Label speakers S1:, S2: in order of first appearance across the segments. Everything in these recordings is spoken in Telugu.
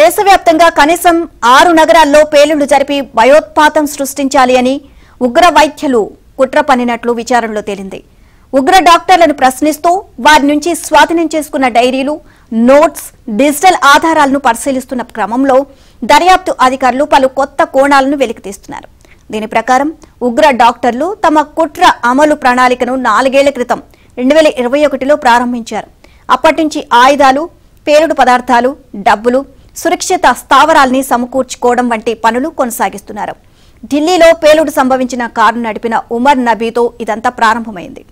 S1: దేశవ్యాప్తంగా కనీసం 6 నగరాల్లో పేలుళ్లు జరిపి భయోత్పాతం సృష్టించాలి అని ఉగ్ర వైద్యులు కుట్ర పన్నినట్లు విచారణలో తేలింది. ఉగ్ర డాక్టర్లను ప్రశ్నిస్తూ వారి నుంచి స్వాధీనం చేసుకున్న డైరీలు, నోట్స్, డిజిటల్ ఆధారాలను పరిశీలిస్తున్న క్రమంలో దర్యాప్తు అధికారులు పలు కొత్త కోణాలను వెలికితీస్తున్నారు. దీని ప్రకారం ఉగ్ర డాక్టర్లు తమ కుట్ర అమలు ప్రణాళికను 4 ఏళ్ల క్రితం 2021లో ప్రారంభించారు. అప్పటి నుంచి ఆయుధాలు, పేలుడు పదార్థాలు, డబ్బులు, సురక్షిత స్థావరాల్ని సమకూర్చుకోవడం వంటి పనులు కొనసాగిస్తున్నారు. ఢిల్లీలో పేలుడు సంభవించిన కారును నడిపిన ఉమర్ నబీతో ఇదంతా ప్రారంభమైంది.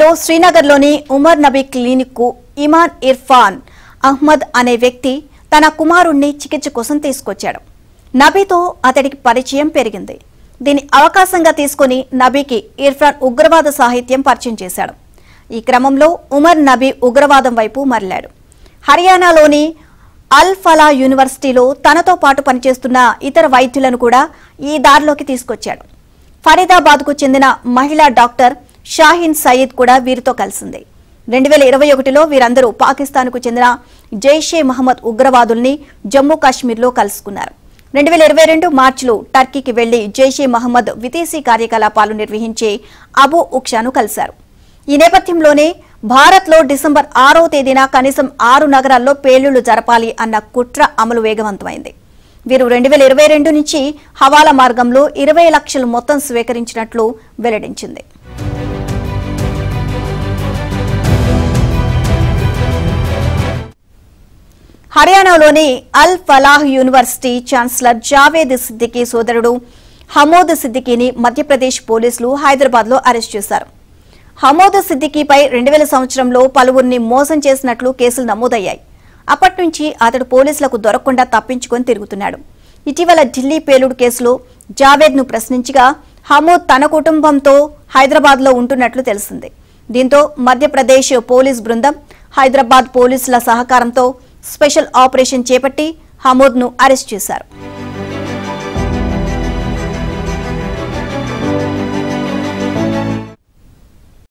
S1: లో శ్రీనగర్లోని ఉమర్ నబీ క్లినిక్ కు ఇమాన్ ఇర్ఫాన్ అహ్మద్ అనే వ్యక్తి తన కుమారుణ్ణి చికిత్స కోసం తీసుకొచ్చాడు. నబీతో అతడికి పరిచయం పెరిగింది. దీని అవకాశంగా తీసుకుని నబీకి ఇర్ఫాన్ ఉగ్రవాద సాహిత్యం పరిచయం చేశాడు. ఈ క్రమంలో ఉమర్ నబీ ఉగ్రవాదం వైపు మరలాడు. హర్యానాలోని అల్ ఫలా యూనివర్సిటీలో తనతో పాటు పనిచేస్తున్న ఇతర వైద్యులను కూడా ఈ దారిలోకి తీసుకొచ్చాడు. ఫరీదాబాద్ కు చెందిన మహిళా డాక్టర్ షాహీన్ సయీద్ కూడా వీరితో కలిసింది. 2021లో వీరందరూ పాకిస్తాన్ కు చెందిన జైషే మహమ్మద్ ఉగ్రవాదుల్ని జమ్మూ కాశ్మీర్లో కలుసుకున్నారు. 2022 మార్చిలో టర్కీకి వెళ్లి జైషే మహమ్మద్ విదేశీ కార్యకలాపాలు నిర్వహించే అబూ ఉక్షాను కలిశారు. ఈ నేపథ్యంలోనే భారత్లో డిసెంబర్ 6వ తేదీన కనీసం 6 నగరాల్లో పేలుళ్లు జరపాలి అన్న కుట్ర అమలు వేగవంతమైంది. వీరు 2022 నుంచి హవాలా మార్గంలో 20 లక్షలు మొత్తం స్వీకరించినట్లు వెల్లడించింది. హర్యానాలోని అల్ ఫలాహ్ యూనివర్సిటీ ఛాన్సలర్ జావేద్ సిద్దికీ సోదరుడు హమోద్ సిద్దికీని మధ్యప్రదేశ్ పోలీసులు హైదరాబాద్లో అరెస్ట్ చేశారు. హమోద్ సిద్దికీపై 2000 సంవత్సరంలో పలువురిని మోసం చేసినట్లు కేసులు నమోదయ్యాయి. అప్పటి నుంచి అతడు పోలీసులకు దొరకకుండా తప్పించుకొని తిరుగుతున్నాడు. ఇటీవల ఢిల్లీ పేలుడు కేసులో జావేద్ ను ప్రశ్నించగా హమోద్ తన కుటుంబంతో హైదరాబాద్లో ఉంటున్నట్లు తెలిసింది. దీంతో మధ్యప్రదేశ్ పోలీస్ బృందం హైదరాబాద్ పోలీసుల సహకారంతో స్పెషల్ ఆపరేషన్ చేపట్టి హమోద్ ను అరెస్ట్ చేశారు.